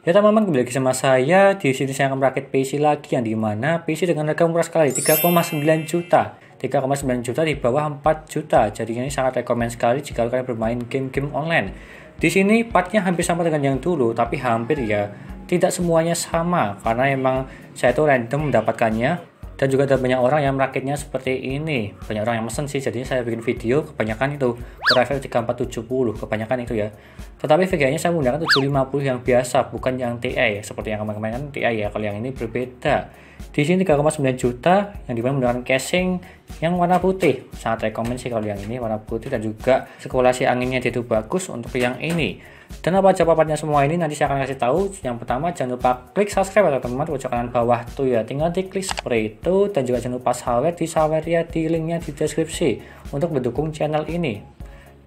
Ya teman-teman, kembali lagi sama saya. Di sini saya akan merakit PC lagi, yang dimana PC dengan harga murah sekali 3,9 juta. 3,9 juta di bawah 4 juta. Jadi ini sangat rekomend sekali jika kalian bermain game-game online. Di sini partnya hampir sama dengan yang dulu, tapi hampir ya tidak semuanya sama karena emang saya itu random mendapatkannya. Dan juga ada banyak orang yang merakitnya seperti ini. Banyak orang yang mesen sih, jadinya saya bikin video kebanyakan itu Core 3470, kebanyakan itu ya. Tetapi VGA-nya saya menggunakan 750 yang biasa, bukan yang TI seperti yang kemarin kan TI ya. Kalau yang ini berbeda. Di sini 3,9 juta yang dimana menggunakan casing yang warna putih. Sangat rekomend sih kalau yang ini warna putih, dan juga sirkulasi anginnya itu bagus untuk yang ini. Dan apa aja paparnya semua ini nanti saya akan kasih tahu. Yang pertama, jangan lupa klik subscribe atau teman-teman pojok kanan bawah tuh ya, tinggal diklik seperti itu. Dan juga jangan lupa sawer ya di linknya di deskripsi untuk mendukung channel ini.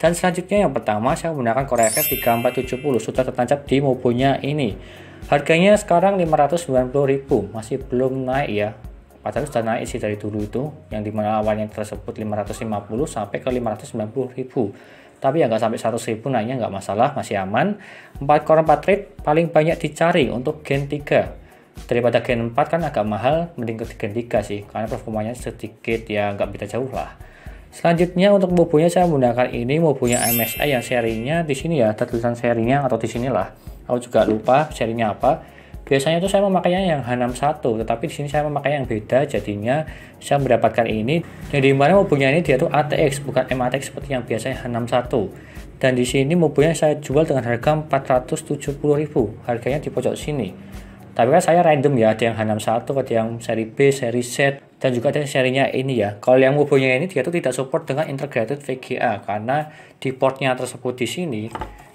Dan selanjutnya yang pertama, saya menggunakan Core i5 3470 sudah tertancap di mobonya ini. Harganya sekarang 590.000, masih belum naik ya. Padahal sudah naik sih dari dulu itu, yang dimana awalnya tersebut 550 sampai ke 590.000. Tapi ya nggak sampai 100.000 naiknya, nggak masalah, masih aman. 4 core 4 thread paling banyak dicari untuk Gen 3. Daripada Gen 4 kan agak mahal, mending ke Gen 3 sih, karena performanya sedikit ya nggak beda jauh lah. Selanjutnya untuk mobonya saya menggunakan ini mobonya MSI yang serinya di sini ya, ada tulisan serinya atau di sinilah. Aku juga lupa serinya apa. Biasanya itu saya memakainya yang H61, tetapi di sini saya memakai yang beda, jadinya saya mendapatkan ini. Yang dimana mobonya ini dia tuh ATX, bukan MATX seperti yang biasanya H61. Dan di sini mobonya saya jual dengan harga 470.000, harganya di pojok sini. Tapi kan saya random ya, ada yang H61, ada yang seri B, seri Z, dan juga ada serinya ini ya. Kalau yang mobonya ini dia tuh tidak support dengan integrated VGA, karena di portnya tersebut di sini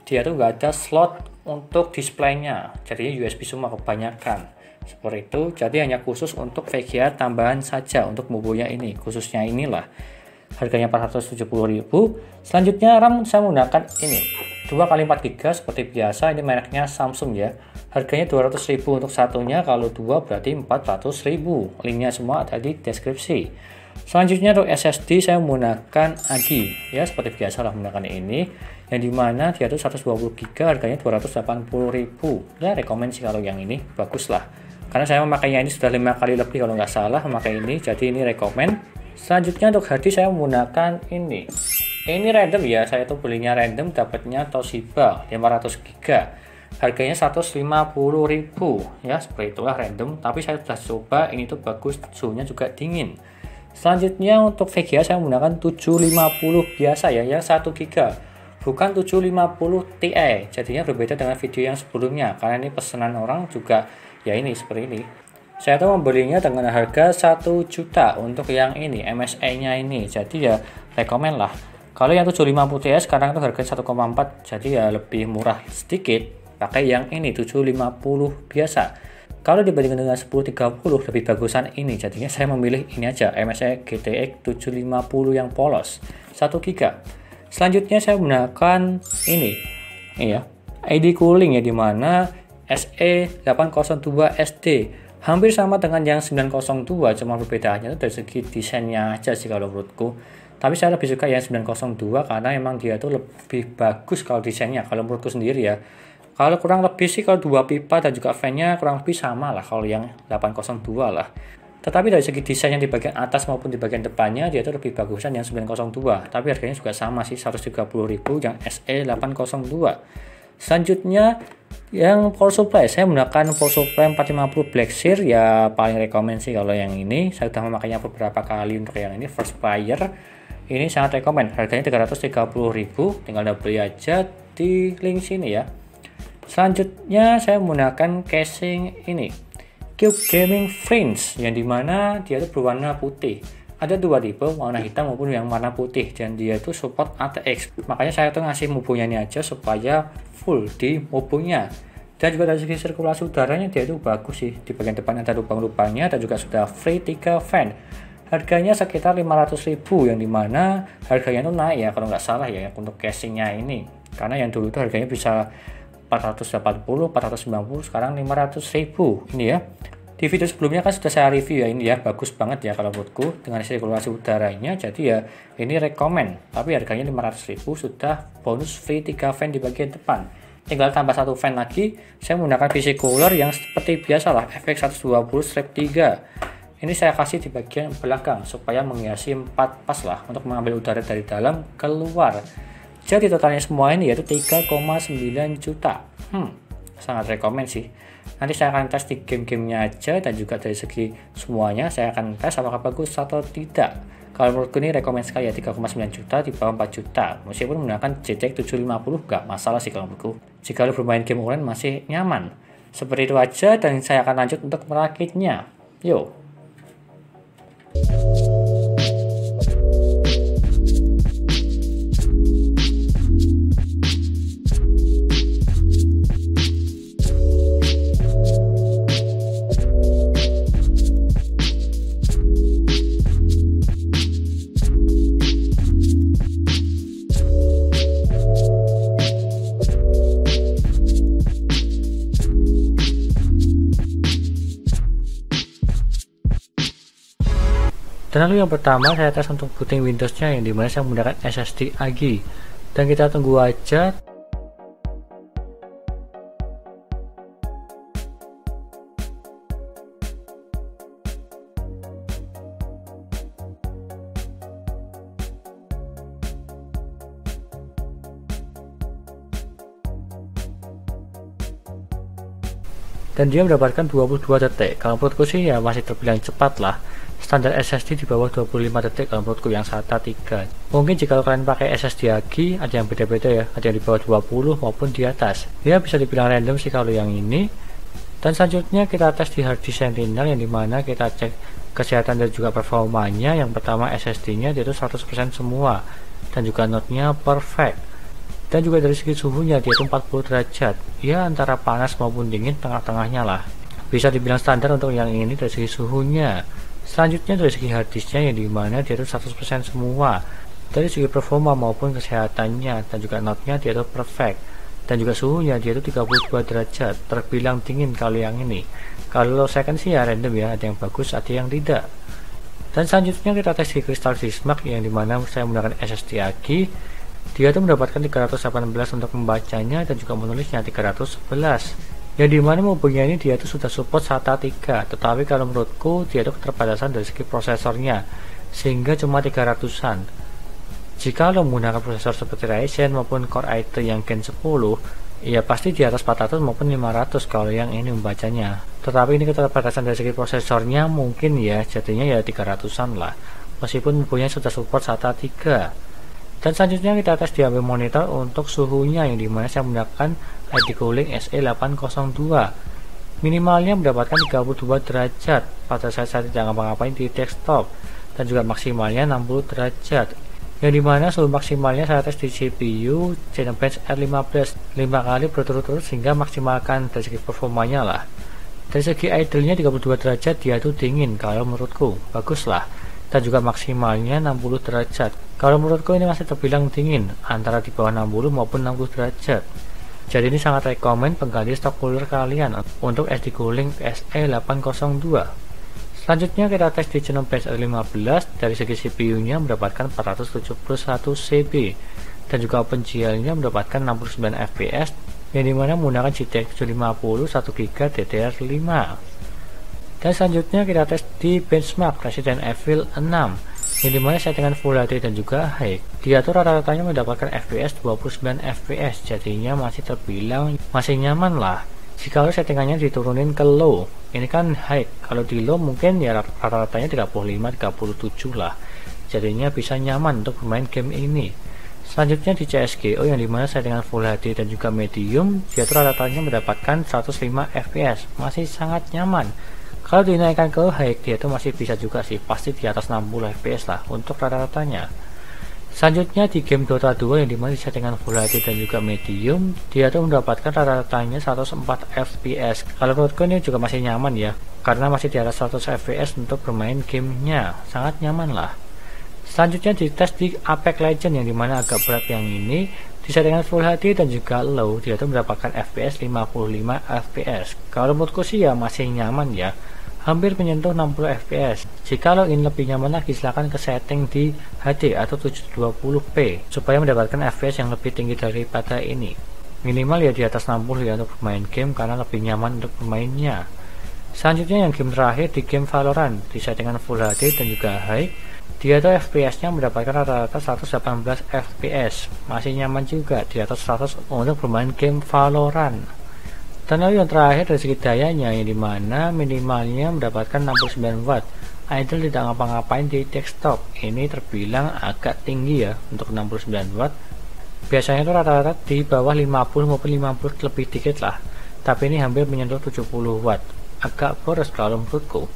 dia tuh nggak ada slot untuk displaynya, jadinya USB semua kebanyakan seperti itu. Jadi hanya khusus untuk VGA tambahan saja untuk mobonya ini, khususnya inilah. Harganya 470.000. Selanjutnya RAM saya menggunakan ini 2x4GB seperti biasa, ini mereknya Samsung ya. Harganya 200.000 untuk satunya, kalau dua berarti 400.000. Linknya semua ada di deskripsi. Selanjutnya untuk SSD saya menggunakan AGI ya, seperti biasa lah menggunakan ini, yang dimana dia tuh 120GB, harganya 280.000. Ya rekomend sih kalau yang ini, bagus lah, karena saya memakainya ini sudah 5 kali lebih kalau nggak salah memakai ini, jadi ini rekomend. Selanjutnya untuk hard disk saya menggunakan ini random ya, saya tuh belinya random, dapatnya Toshiba 500GB, harganya 150.000 ya, seperti itulah random, tapi saya sudah coba ini tuh bagus, suhunya juga dingin. Selanjutnya untuk VGA saya menggunakan 750 biasa ya, yang 1GB, bukan 750 Ti, jadinya berbeda dengan video yang sebelumnya, karena ini pesanan orang juga ya ini seperti ini. Saya tuh membelinya dengan harga 1 juta untuk yang ini MSI nya ini, jadi ya rekomend lah. Kalau yang 750 Ti sekarang itu harganya 1,4, jadi ya lebih murah sedikit pakai yang ini 750 biasa. Kalau dibandingkan dengan 1030 lebih bagusan ini, jadinya saya memilih ini aja, MSI GTX 750 yang polos 1 GB. Selanjutnya saya menggunakan ini ya, ID cooling ya, dimana SE802 SD, hampir sama dengan yang 902, cuma perbedaannya itu dari segi desainnya aja sih kalau menurutku. Tapi saya lebih suka yang 902 karena emang dia tuh lebih bagus kalau desainnya, kalau menurutku sendiri ya. Kalau kurang lebih sih, kalau dua pipa dan juga fan-nya kurang lebih sama lah kalau yang 802 lah. Tetapi dari segi desain yang di bagian atas maupun di bagian depannya dia itu lebih bagusan yang 902. Tapi harganya juga sama sih, 130.000 yang SE802. Selanjutnya yang power supply, saya menggunakan power supply 450 Blackshear ya, paling rekomend sih kalau yang ini. Saya sudah memakainya beberapa kali untuk yang ini first player. Ini sangat rekomend, harganya 330.000, tinggal beli aja di link sini ya. Selanjutnya saya menggunakan casing ini Cube Gaming Fringe, yang dimana dia itu berwarna putih. Ada dua tipe, warna hitam maupun yang warna putih, dan dia itu support ATX. Makanya saya tuh ngasih mobonya ini aja supaya full di mobonya. Dan juga dari segi sirkulasi udaranya dia itu bagus sih, di bagian depan ada lubang-lubangnya, dan juga sudah free 3 fan. Harganya sekitar 500.000, yang dimana harganya itu naik ya kalau nggak salah ya untuk casingnya ini, karena yang dulu itu harganya bisa 480, 490, sekarang 500.000 ini ya. Di video sebelumnya kan sudah saya review ya, ini ya bagus banget ya kalau menurutku dengan sirkulasi udaranya, jadi ya ini rekomend. Tapi harganya 500.000, sudah bonus free 3 fan di bagian depan. tinggal tambah satu fan lagi. Saya menggunakan PC cooler yang seperti biasa lah, FX120/3. Ini saya kasih di bagian belakang supaya menghiasi 4 pas lah untuk mengambil udara dari dalam keluar. Jadi totalnya semua ini yaitu 3,9 juta. Sangat rekomen sih. Nanti saya akan tes di game-gamenya aja, dan juga dari segi semuanya saya akan tes apakah bagus atau tidak. Kalau menurutku ini rekomen sekali ya, 3,9 juta di bawah 4 juta. Meskipun menggunakan GTX 750 gak masalah sih kalau menurutku. Jika lo bermain game online masih nyaman. Seperti itu aja, dan saya akan lanjut untuk merakitnya. Yo. Dan lalu yang pertama saya tes untuk booting Windowsnya, yang dimana saya menggunakan SSD AGI, dan kita tunggu aja. Dan dia mendapatkan 22 detik. Kalau menurutku sih ya masih terbilang cepat lah. Standar SSD di bawah 25 detik kalau menurutku yang SATA 3. Mungkin jika kalian pakai SSD AGI ada yang beda-beda ya, ada yang di bawah 20 maupun di atas. Ya bisa dibilang random sih kalau yang ini. Dan selanjutnya kita tes di hard disk Sentinel, yang dimana kita cek kesehatan dan juga performanya. Yang pertama SSD-nya dia itu 100% semua, dan juga node-nya perfect. Dan juga dari segi suhunya dia itu 40 derajat. Ya antara panas maupun dingin, tengah-tengahnya lah. Bisa dibilang standar untuk yang ini dari segi suhunya. Selanjutnya dari segi harddisknya, yang dimana dia itu 100% semua. Dari segi performa maupun kesehatannya, dan juga node-nya dia itu perfect. Dan juga suhunya dia itu 32 derajat, terbilang dingin kalau yang ini. Kalau second sih ya random ya, ada yang bagus ada yang tidak. Dan selanjutnya kita tes di Crystal Mark, yang dimana saya menggunakan SSD AGI. Dia itu mendapatkan 318 untuk membacanya, dan juga menulisnya 311. Yang dimana mobilnya ini dia itu sudah support SATA 3, tetapi kalau menurutku dia itu keterbatasan dari segi prosesornya, sehingga cuma 300-an. Jika lo menggunakan prosesor seperti Ryzen maupun Core i3 yang Gen 10, ya pasti di atas 400 maupun 500 kalau yang ini membacanya. Tetapi ini keterbatasan dari segi prosesornya mungkin ya, jadinya ya 300-an lah, meskipun mobilnya sudah support SATA 3. Dan selanjutnya kita tes di HP monitor untuk suhunya, yang dimana saya menggunakan ID Cooling SE802. Minimalnya mendapatkan 32 derajat pada saat saya tidak ngapa-ngapain di desktop, dan juga maksimalnya 60 derajat. Yang dimana suhu maksimalnya saya tes di CPU Geekbench R15 5 kali berturut-turut, sehingga maksimalkan dari segi performanya lah. Dari segi idle-nya 32 derajat dia itu dingin, kalau menurutku bagus lah. Dan juga maksimalnya 60 derajat. Kalau menurutku ini masih terbilang dingin, antara di bawah 60 maupun 60 derajat. Jadi ini sangat rekomen pengganti stok cooler kalian untuk SD Cooling SE802. Selanjutnya kita tes di Geekbench R15. Dari segi CPU nya mendapatkan 471 CB, dan juga OpenGL nya mendapatkan 69 fps, yang dimana menggunakan GTX 750 1GB DDR5. Dan selanjutnya kita tes di benchmark Resident Evil 6, yang dimana settingan Full HD dan juga high. Dia tuh rata-ratanya mendapatkan FPS 29 fps, jadinya masih terbilang masih nyaman lah. Jika settingannya diturunin ke low, ini kan high, kalau di low mungkin ya rata-ratanya 35-37 lah, jadinya bisa nyaman untuk bermain game ini. Selanjutnya di CSGO, yang dimana settingan Full HD dan juga medium, dia tuh rata-ratanya mendapatkan 105 fps, masih sangat nyaman. Kalau dinaikkan ke high, dia itu masih bisa juga sih, pasti di atas 60 fps lah untuk rata-ratanya. Selanjutnya di game Dota 2, yang dimana settingan Full HD dan juga medium, dia tuh mendapatkan rata-ratanya 104 fps. Kalau menurutku ini juga masih nyaman ya, karena masih di atas 100 fps untuk bermain gamenya, sangat nyaman lah. Selanjutnya di tes di Apex Legends, yang dimana agak berat yang ini. Di settingan Full HD dan juga low, dia tuh mendapatkan fps 55 fps. Kalau menurutku sih ya masih nyaman ya, hampir menyentuh 60 fps. Jika lo ingin lebih nyaman lagi, silahkan ke setting di HD atau 720p supaya mendapatkan fps yang lebih tinggi daripada ini. Minimal ya di atas 60 ya untuk bermain game karena lebih nyaman untuk bermainnya. Selanjutnya yang game terakhir di game Valorant di settingan Full HD dan juga High. Dia tuh FPS-nya mendapatkan rata-rata 118 FPS. Masih nyaman juga di atas 100 untuk bermain game Valorant. Dan lalu yang terakhir dari segi dayanya yang dimana minimalnya mendapatkan 69 watt. Idle tidak ngapa-ngapain di desktop. Ini terbilang agak tinggi ya untuk 69 watt. Biasanya itu rata-rata di bawah 50 maupun 50 lebih dikit lah. Tapi ini hampir menyentuh 70 watt. Agak boros kalau menurutku.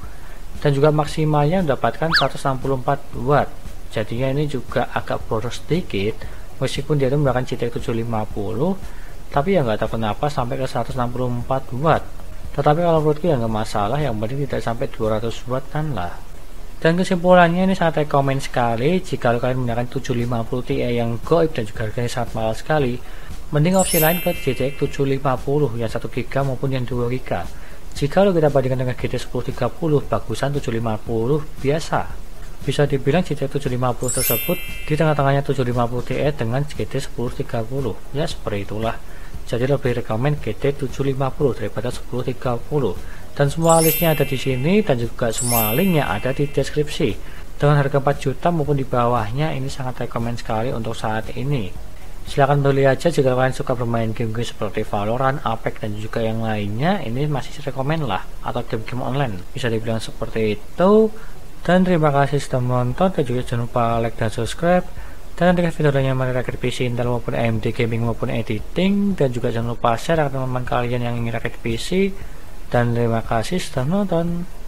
Dan juga maksimalnya mendapatkan 164 watt. Jadinya ini juga agak boros sedikit. Meskipun dia itu menggunakan GTX 750, tapi ya nggak tahu kenapa sampai ke 164 watt. Tetapi kalau menurutku ya nggak masalah, yang penting tidak sampai 200 watt kan lah. Dan kesimpulannya ini sangat rekomend sekali jika kalian menggunakan 750 Ti yang goib dan juga harganya sangat mahal sekali. Mending opsi lain ke GTX 750 yang 1GB maupun yang 2GB. Jika kita bandingkan dengan GTX 1030, bagusan 750 biasa. Bisa dibilang GTX 750 tersebut di tengah-tengahnya 750 Ti dengan GTX 1030. Ya seperti itulah. Jadi lebih rekomend GT 750 daripada 1030. Dan semua listnya ada di sini dan juga semua linknya ada di deskripsi. Dengan harga 4 juta maupun di bawahnya ini sangat rekomend sekali untuk saat ini. Silahkan beli aja jika kalian suka bermain game-game seperti Valorant, Apex dan juga yang lainnya. Ini masih rekomend lah, atau game-game online bisa dibilang seperti itu. Dan terima kasih sudah menonton dan juga jangan lupa like dan subscribe. Dan nantikan video lainnya merakit PC Intel maupun AMD gaming maupun editing. Dan juga jangan lupa share ke teman-teman kalian yang ingin rakit PC. Dan terima kasih sudah menonton.